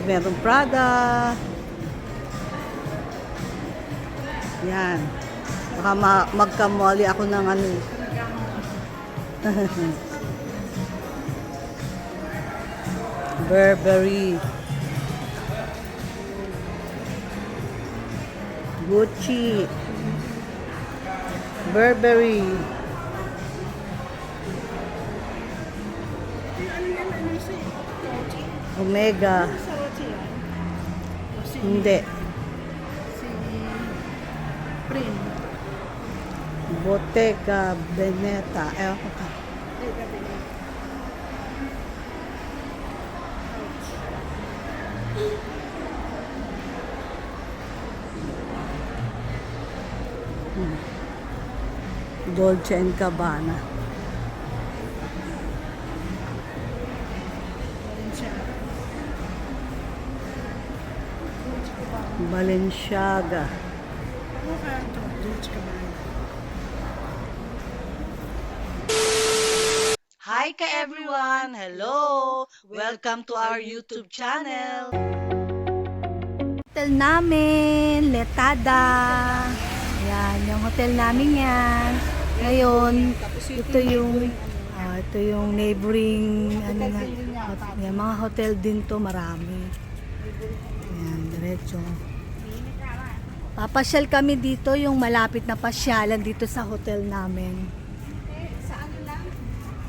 Merong Prada. Yan. Baka magkamali ako ng ano. Burberry. Gucci. Burberry. Omega. Hindi. Bottega Veneta. Ewan ko ka. Dolce and Gabbana. Balenciaga. Hi ka everyone! Hello! Welcome to our YouTube channel! Hotel namin, Letada. Yan, yung hotel namin yan. Ngayon, ito yung neighboring yan, mga hotel din to, marami. Yan, diretso. Papasyal kami dito, yung malapit na pasyalan dito sa hotel namin.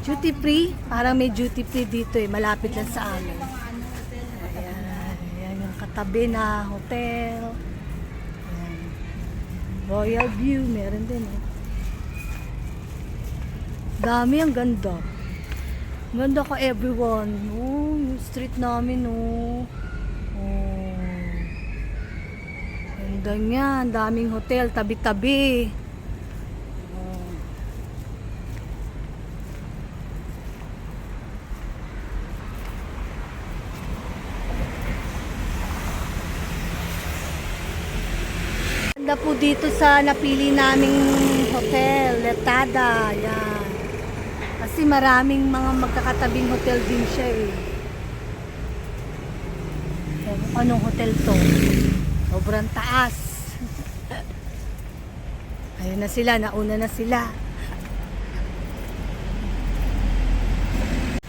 Duty free, parang may duty free dito malapit lang sa amin. Ayan yung katabi na hotel. Ayan. Royal View, meron din Dami, ang ganda. Ganda ko everyone. Oh, yung street namin ganda niya, daming hotel, tabi-tabi. Ganda po dito sa napili naming hotel, Letada. Yan. Kasi maraming mga magkakatabing hotel din siya Anong hotel to? Sobrang taas. Ayun na sila, nauna na sila.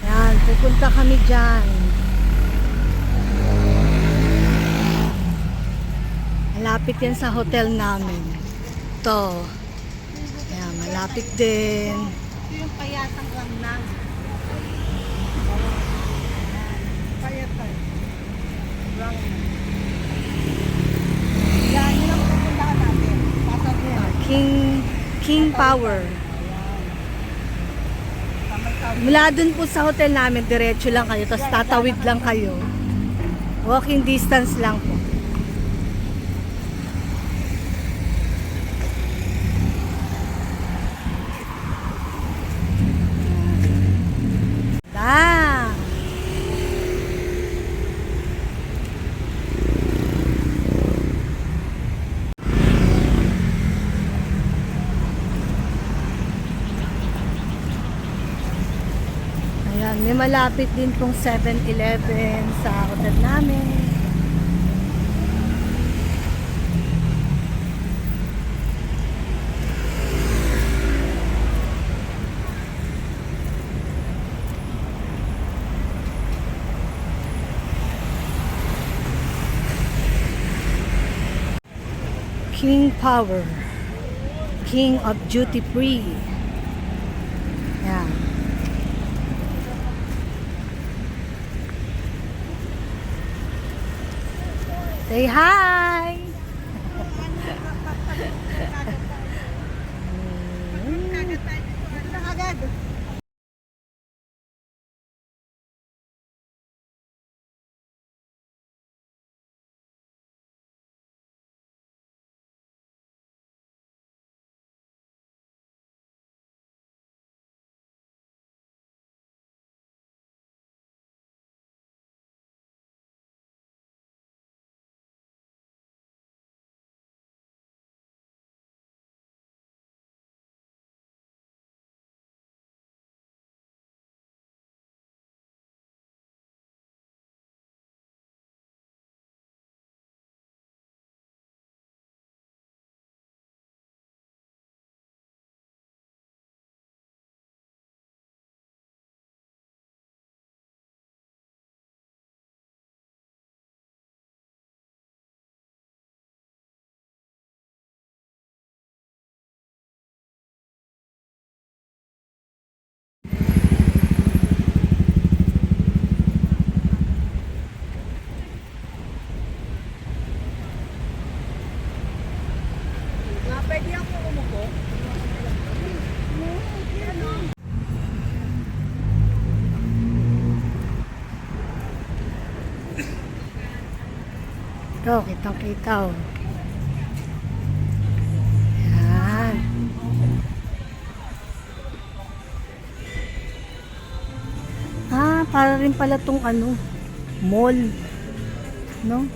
Yan, pupunta kami dyan. Malapit yan sa hotel namin. Ito. Ayan, malapit din. Ito yung payatang lang namin. Payatang. Yan, yun ang pupuntahan natin. King Power. Mula dun po sa hotel namin, diretso lang kayo. Tapos tatawid lang kayo. Walking distance lang po. Ayan, may malapit din pong 7-Eleven sa hotel namin. King Power, King of Duty Free. Yan. Say hi! Ito, kitang-kita oh. Yan. Para rin pala tong ano, mall. No?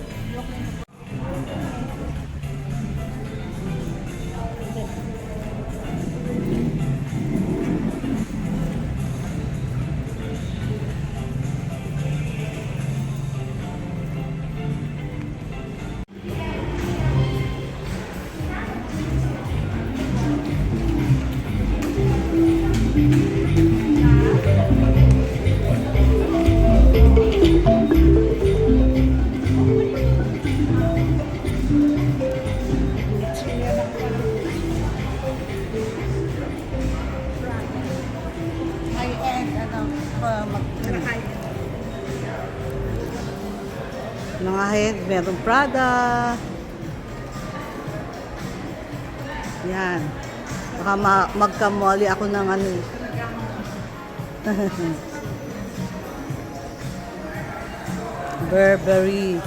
Mga head, merong Prada. Yan. Baka magkamali ako ng ano. Burberry.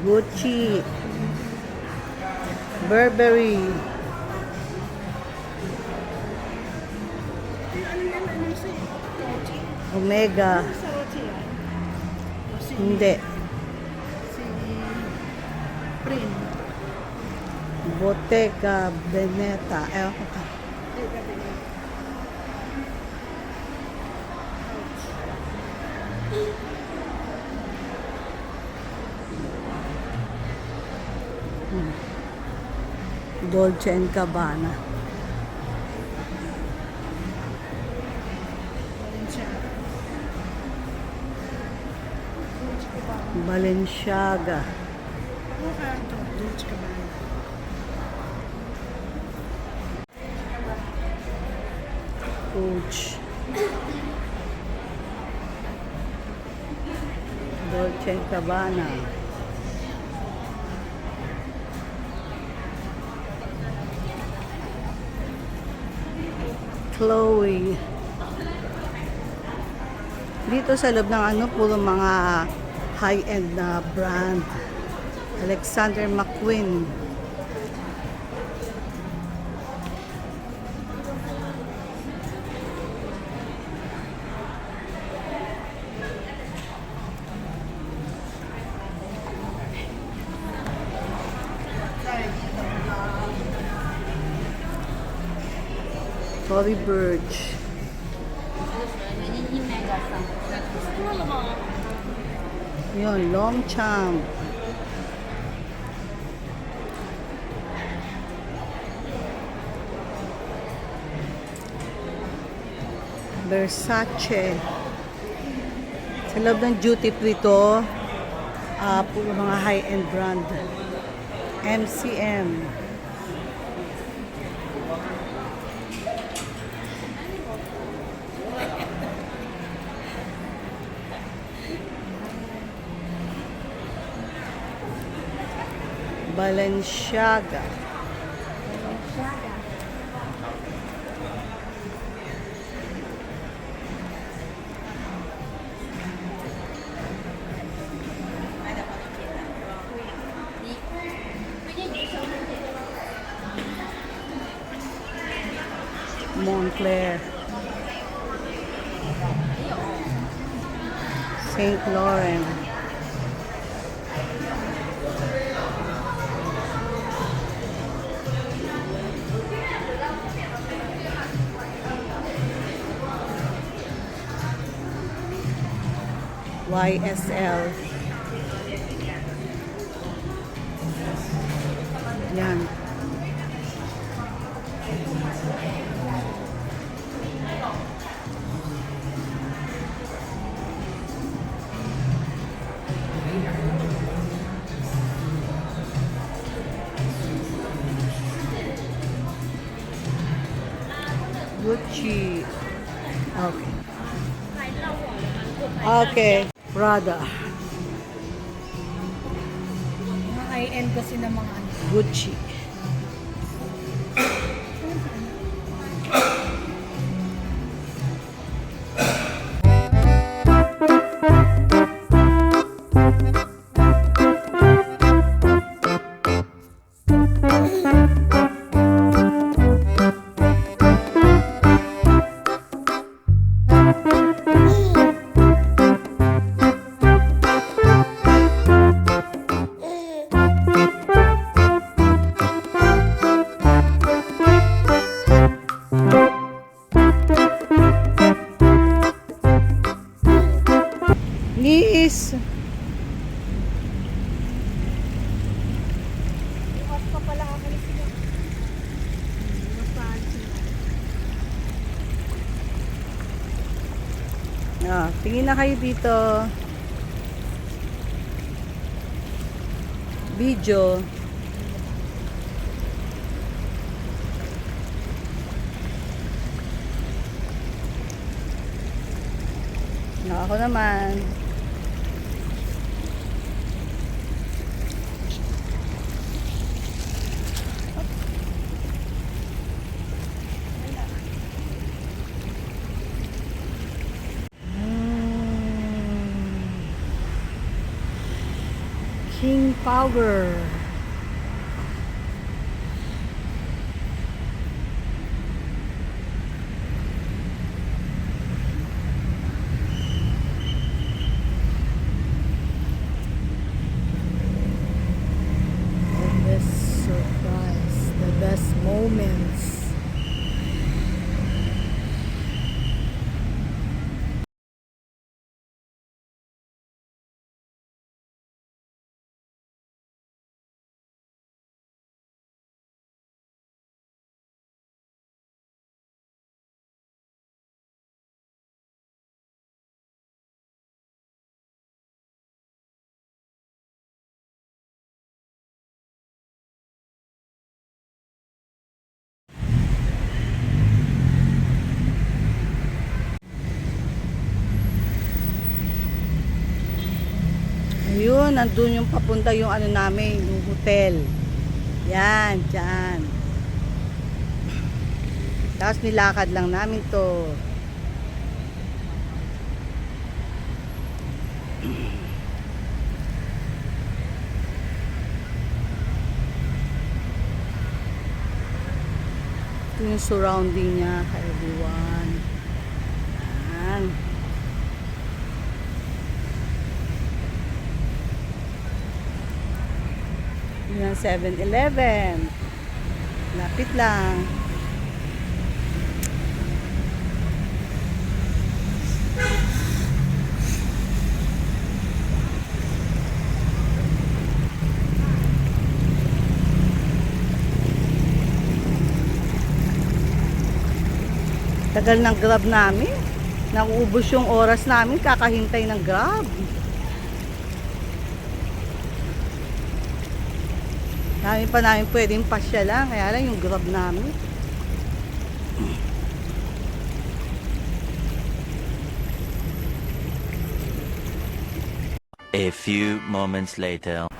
Gucci. Burberry. Omega. Hindi. Bottega Veneta. Ewan ko pa. Dolce and Gabbana. Balenciaga. Coach. Dolce and Gabbana. Chloe. Dito sa loob ng ano, puro mga high-end na brand. Alexander McQueen. Tory Burch. Yun, Longchamp. Versace. Sa loob ng duty free to, puro mga high-end brand. MCM. Balenciaga. Moncler. Saint Laurent. YSL. Yan. Gucci. Okay. Okay. Prada. Mga high-end kasi ng mga ano. Gucci. Nis. Bukas pa pala kakalis sila. Bukas pa alis sila. Tingin na kayo dito. Video. Ako naman. King Power. The best surprise, the best moments. Ayun, nandun yung papunta yung ano namin, yung hotel. Yan, dyan. Tapos nilakad lang namin to. Ito yung surrounding niya, everyone. Yan. Yan, 7-Eleven. Lapit lang. Tagal ng Grab namin. Nauubos yung oras namin kakahintay ng Grab. Dami pa namin pwedeng pasya lang, kaya lang yung Grab namin. A few moments later.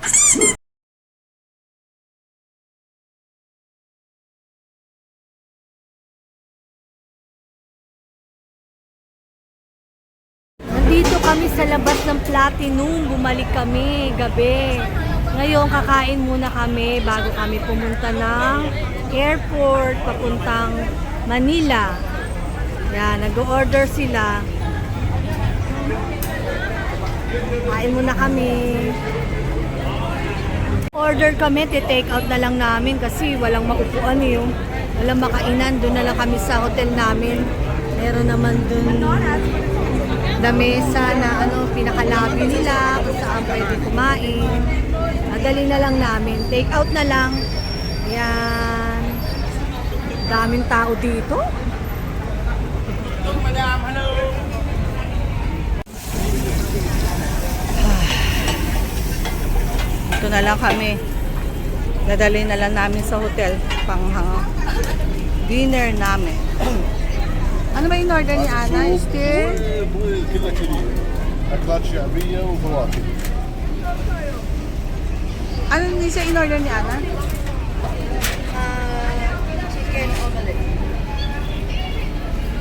Nandito kami sa labas ng Platinum, bumalik kami gabi. Ngayon kakain muna kami bago kami pumunta ng airport papuntang Manila. Yan, nag-order sila. Kain muna kami. Order kami, take out na lang namin kasi walang maupuan yung walang makainan. Doon na lang kami sa hotel namin. Meron naman doon lamesa na pinakalabi nila kung saan pwede kumain. Madali na lang namin. Take out na lang. Ayan. Daming tao dito. Ito na lang kami. Dadalhin na lang namin sa hotel pang dinner namin. Ano ba in-order ni Ana? Still? كلها كريه اكلات شعبيه وفواكه Ano ni siya in-order ni Ana? Chicken omelette.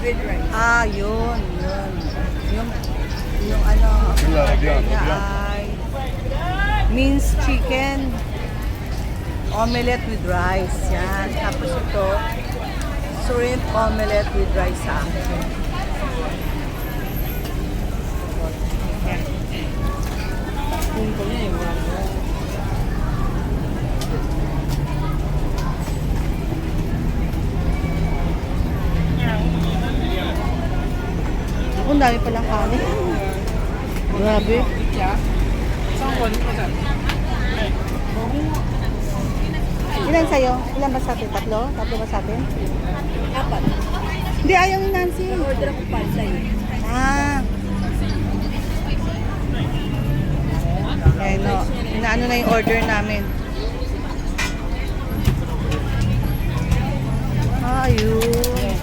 With rice. Yun. Yung ano, كلها ربيان niya ربيان ay minced chicken omelette with rice. Yan. Tapos ito, shrimp omelette with rice sa akin. Ang dami palang kanin. Grabe. Ilan sa'yo? Ilan ba sa atin? Tatlo? Tatlo ba sa atin? Apat. Hindi, ayaw ni Nancy. Order ako pa sa'yo. Ah. Ayan, no. Inaano na yung order namin. Ayun.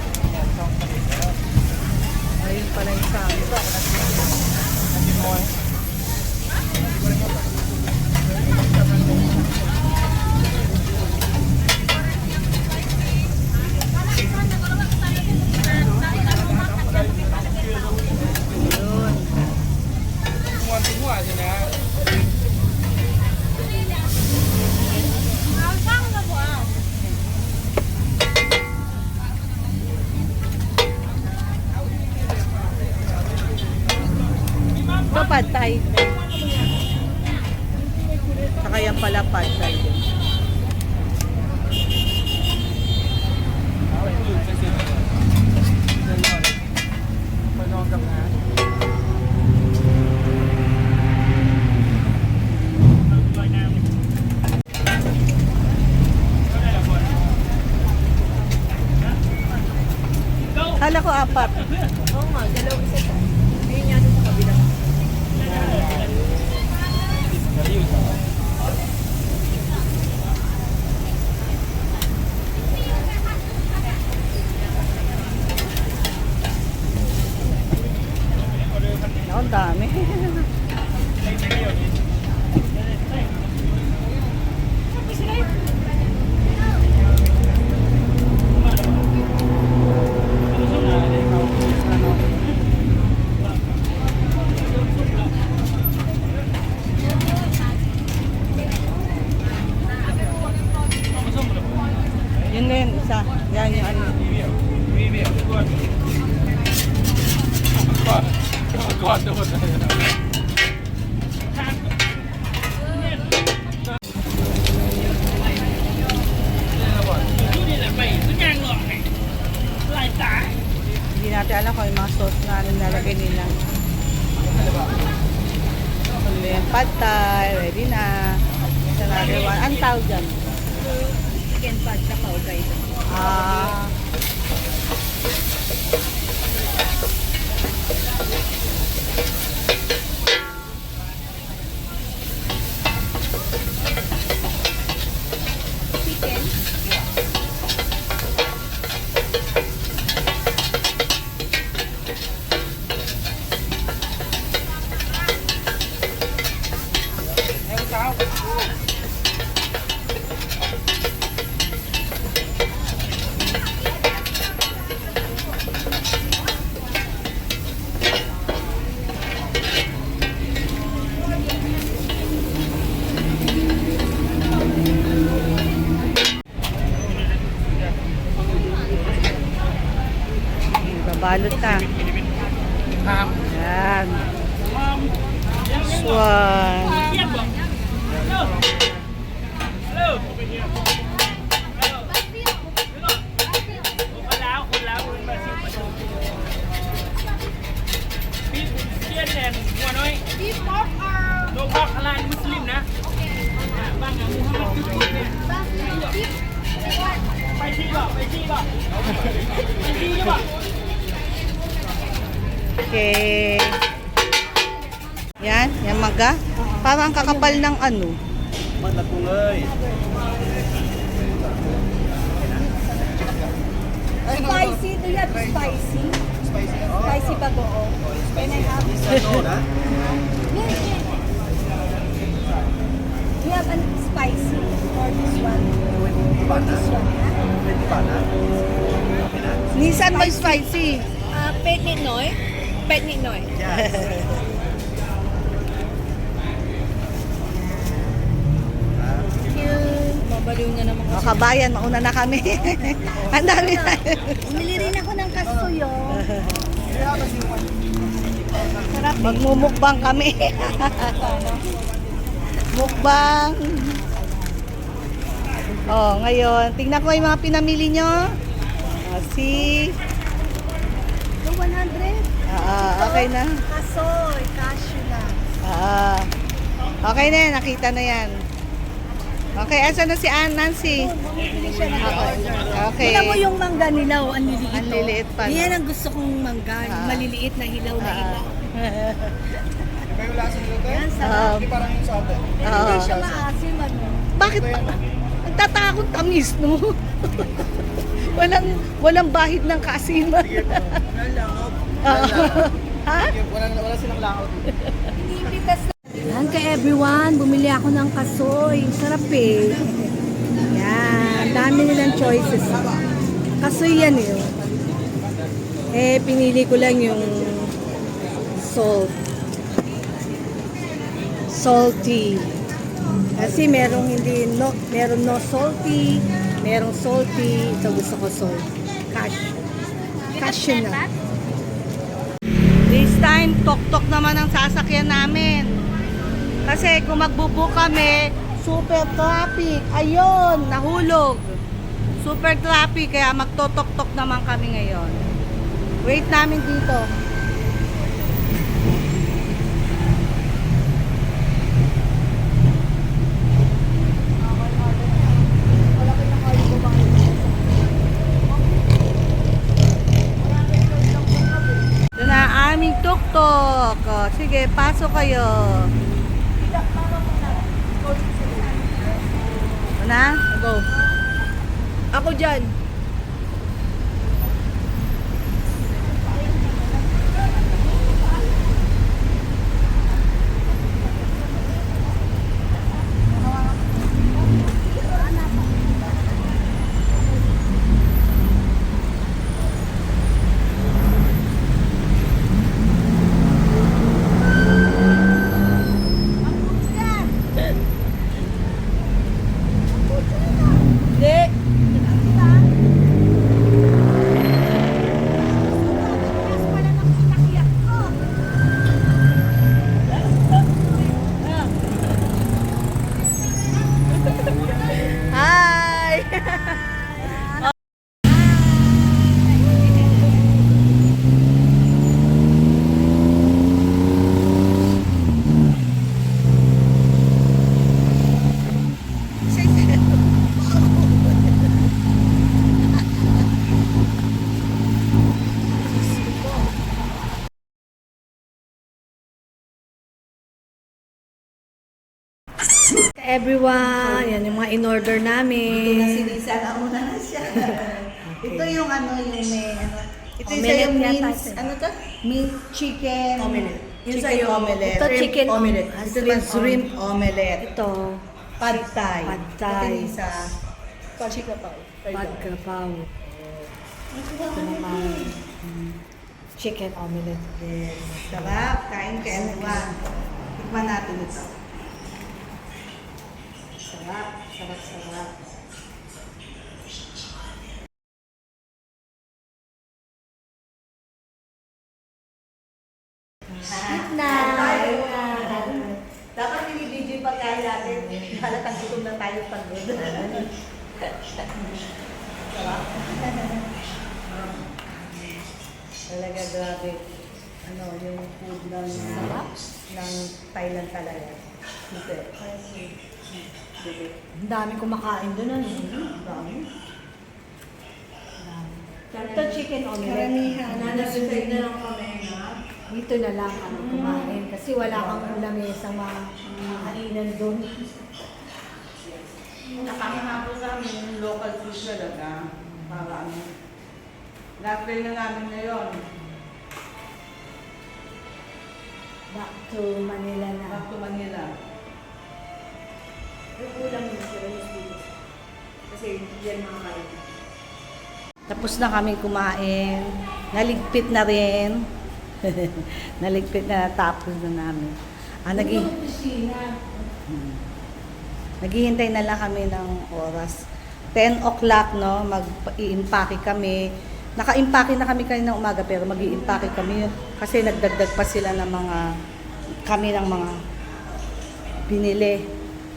Ayun pala yung sa amin. Ito pad thai. Saka yan pala pad thai din. Kala ko apat. Oo nga, dalawang isa to. Ayun nga doon sa kabila. Ang dami. Yun din, isa. Yan yung ano. Hindi natin alam kung yung mga sauce na nilalagay nila. Yung pad thai, ready na. It's another one. Ang tawag dyan? Chicken pad sa kaugay. Ah. Chicken. Babalot na. Yan. Swan. Okay. Yan, yan maga. Parang kakapal ng ano. Spicy. Do you have spicy? Spicy bagoong. Can I have? Yes, yes. Do you have a spicy or this one? Or this one? Nisan may spicy. Pet nít nổi. Pet nít nổi. Mabaliw na naman. O, kabayan, mauna na kami. Ang dami na. Bumili rin ako ng kasuyo. Sarap eh. Magmumukbang kami. Mukbang. Oh, ngayon, tingnan ko yung mga pinamili nyo. Si So 100? okay na. Kasoy, cashew lang. Okay na yan, nakita na yan. Okay, asa na si Nancy? Bumibili siya nag-order. Okay. Tingnan mo yung mangga nilaw, ang liliit. Ang liliit pa, no? Yan ang gusto kong mangga, yung maliliit na hilaw na hilaw. Yan, sarap. Parang yung sa atin. Pero hindi siya maasim, ano. Bakit pa? Nagtatakot tamis, no? walang bahid ng kaasiman. Ha? Wala silang langaw. Yan ka everyone, bumili ako ng kasoy. Sarap eh. Yan, dami nilang choices. Kasoy yan eh. Eh, pinili ko lang yung salt. Salty. Kasi merong meron no salty, merong salty. Ito gusto ko salt. Cashew nut. This time, tok-tok naman ang sasakyan namin. Kasi kung magbubook kami, super traffic. Ayun, nahulog. Super traffic, kaya magtotok-tok naman kami ngayon. Wait namin dito. Ito na aming tuk-tuk. O, sige, pasok kayo. Ito na? Go. Ako dyan. Hi! Everyone, yan yung mga in-order namin. Sinisa na muna na siya. Ito yung ano, yung may ano. Ito yung Omelette yung yata meat, ito. ano to? Meat chicken. Omelette. Yun Chicken sa'yo. omelette. Ito chicken omelette. Ito naman shrimp omelette. Ito, Pad thai. Pad thai. Ito yung isa. Chicken pad kapaw. Ito naman, chicken omelette. Yes. Sarap. Kain ka everyone. Tikman natin ito. Sarap. Sarap, sarap. Na. Dapat binibidyo yung pagkain natin. Halatang gutom na tayo pagod. Talaga grabe. Ano, yung food ng ng Thailand talaga. Dito. Ang dami kumakain doon, ano? Ang dami. Ito chicken omelette. Karamihan. Nanasubig na lang kami na dito na lang ano, kumain. Kasi wala kang lamesa makainan doon. Nakahanapon namin yung local food talaga. Para ano. Na-train na namin ngayon. Back to Manila na. Back to Manila. Yung ulam mo sila yung dito. Kasi yan mga kain. Tapos na kami kumain. Naligpit na rin. Naligpit na, tapos na namin. Naghihintay na lang kami ng oras. 10 o'clock, no, mag-i-impake kami. Naka-impake na kami kanina umaga, pero mag-i-impake kami kasi nagdagdag pa sila ng kami ng mga binili.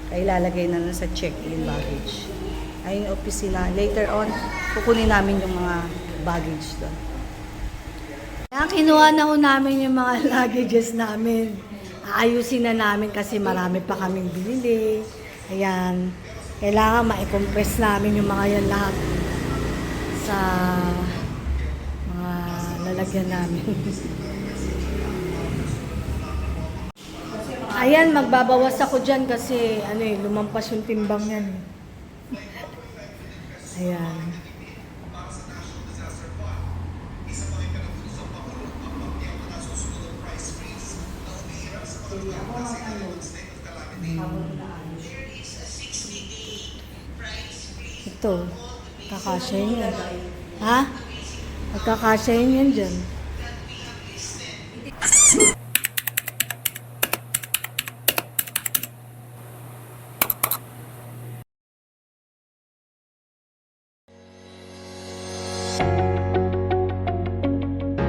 Kaya ilalagay na lang sa check-in baggage. Ayun yung opisina. Later on, kukunin namin yung mga baggage doon. Kaya kinuha na ho namin yung mga luggages namin. Ayusin na namin kasi marami pa kaming binili. Ayan. Kailangan ma-compress namin yung mga yan lahat sa mga lalagyan namin. Ayan, magbabawas ako dyan kasi lumampas yung timbang yan. Ayan. Ito, kakasya yun yan. Ha? Magkakasya yun yan dyan.